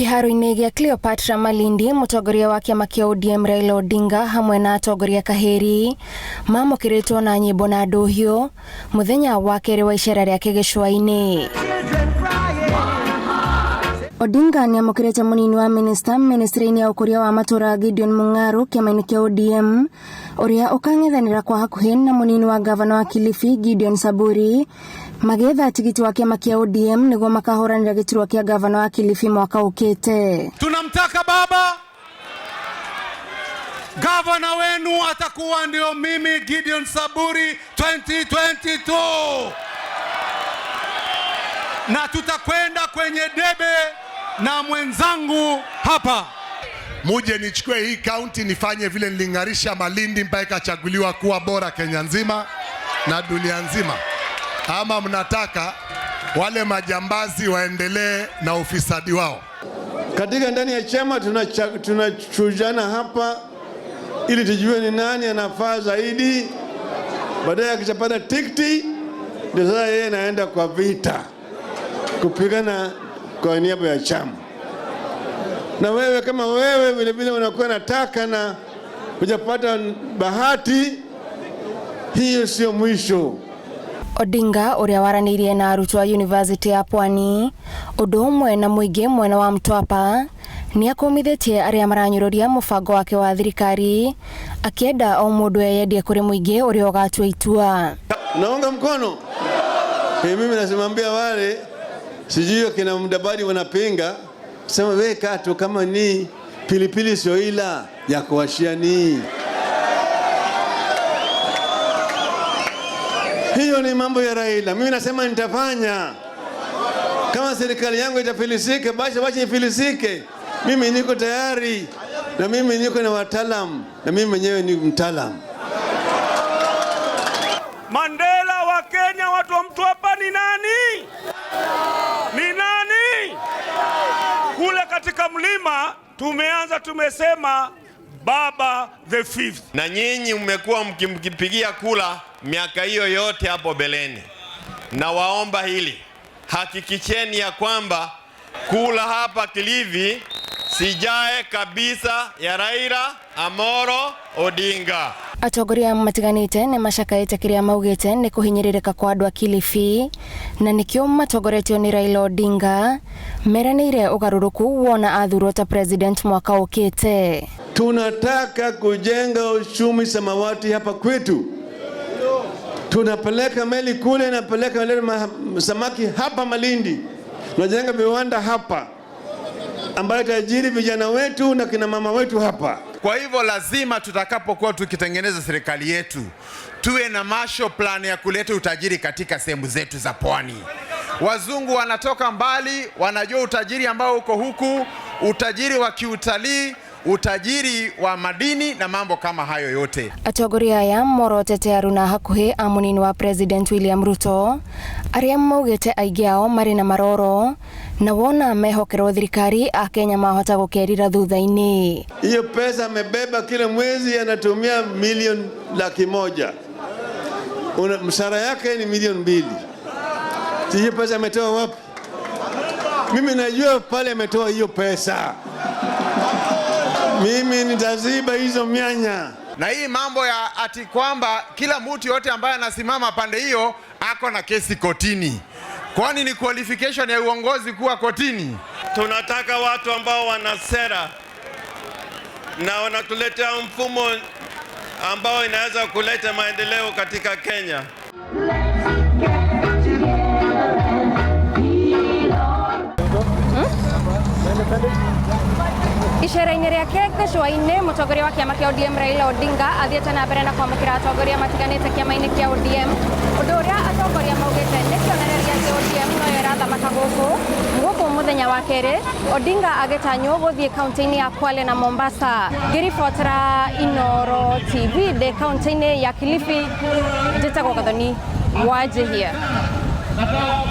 Kiharo-inĩ gĩa Cleopatra Malindi, mũtongoria wa kĩama kĩa ODM Raila Odinga hamwe na atongoria kaheri mamũkĩrĩtwo na nyĩmbo na ndũhiũ mũthenya wa kerĩ wa icera rĩake gĩcũa-inĩ. Odinga nĩ amũkĩrĩte mũnini wa ministry-inĩ ya ũkũria wa matũra Gideon Mung'aru kĩama-inĩ kĩa ODM ũrĩa ũkang'ethanĩra kwa hakuhĩ na mũnini wa gavana wa Kilifi Gideon Saburi magetha tigiti wa kĩama kĩa ODM nĩguo makahũranĩra gĩturwa kĩa gavana wa Kilifi mwaka ũkĩte. Tunamtaka baba, gavana wenu atakuwa ndio mimi Gideon Saburi 2022, na tutakwenda kwenye debe na mwenzangu hapa. Muje nichukue hii county nifanye vile niling'arisha Malindi mpaka ikachaguliwa kuwa bora Kenya nzima na dunia nzima. Ama mnataka wale majambazi waendelee na ufisadi wao? Katika ndani ya chama tunachujana hapa ili tujue ni nani anafaa zaidi. Baadaye akishapata tikiti ndio sasa yeye anaenda kwa vita kupigana kwa niaba ya chama. Na wewe kama wewe vile vile unakuwa nataka na hujapata bahati, hiyo sio mwisho. Odinga ũrĩa waranĩirie na arutwo a University ya Pwani ũndũ ũmwe na mũingĩ mwena wa Mtwapa nĩ akũmithĩtie arĩa maranyũrũria mũbango wake wa thirikari akienda o mũndũ eyendie kũrĩ mũingĩ ũrĩa ũgatua itua. Naunga mkono. Mimi nasimambia wale sijui kina Mdabadi wanapinga, sema wewe kato kama ni pilipili sio ila ya kuwashia ni. Hiyo ni mambo ya Raila. Mimi nasema nitafanya. Kama serikali yangu itafilisike, basi wacha ifilisike. Mimi niko tayari. Na mimi niko na wataalamu. Na mimi mwenyewe ni mtaalamu. Mandela wa Kenya, watu wa Mtwapa ni nani? Ni nani? Kule katika mlima tumesema Baba the Fifth. Na nyinyi mmekuwa mkipigia kula miaka hiyo yote hapo beleni. Na waomba hili, hakikisheni ya kwamba kula hapa Kilifi sijae kabisa ya Raila Amolo Odinga. Atongoria matiganĩte nĩ macakaĩte kĩrĩa maugĩte nĩ kũhinyĩrĩrĩka kwa andũ a Kilifi na nĩkĩo matongoretio nĩ Raila Odinga meranĩire ũgarũrũku wona athurwo ta president mwaka ũkĩte. Tunataka kujenga uchumi samawati hapa kwetu. Tunapeleka meli kule na peleka samaki hapa Malindi. Tunajenga viwanda hapa ambayo tajiri vijana wetu na kina mama wetu hapa. Kwa hivyo lazima tutakapokuwa tukitengeneza serikali yetu tuwe na Marshall Plan ya kuleta utajiri katika sehemu zetu za pwani. Wazungu wanatoka mbali, wanajua utajiri ambao uko huku, utajiri wa kiutalii, utajiri wa madini na mambo kama hayo yote. Atongoria aya morotete aruna hakuhĩ a mũnini wa President William Ruto arĩa maugĩte aingĩ ao marĩ na maroro na wona mehokerwo thirikari a Kenya mahota gũkerira thutha-inĩ. Hiyo pesa amebeba kila mwezi anatumia milioni 100,000. Mshahara yake ni milioni 2. Hiyo pesa ametoa wapi? Mimi najua pale ametoa hiyo pesa. Mimi nitaziba hizo mianya. Na hii mambo ya ati kwamba kila mtu yote ambaye anasimama pande hiyo ako na kesi kotini. Kwani ni qualification ya uongozi kuwa kotini? Tunataka watu ambao wana sera na wanatuletea mfumo ambao inaweza kuleta maendeleo katika Kenya. Icera-inĩ rĩake gĩcũa-inĩ mũtongoria wa kĩama kĩa ODM Raila Odinga athiĩte na mbere na kwamũkĩra atongoria matiganĩte kĩama-inĩ kĩa ODM ũndũ ũrĩa atongoria maugĩte nĩ kĩonereria atĩ ODM noyo ĩrathamaka gũkũ mũthenya wa kerĩ. Odinga agĩtanywo gũthiĩ kaunti-inĩ ya Kwale na Mombasa. Ngĩribotera Inooro TV ndĩ kaunti-inĩ ya Kilifi, njĩtagwo Gathoni Wanjihia.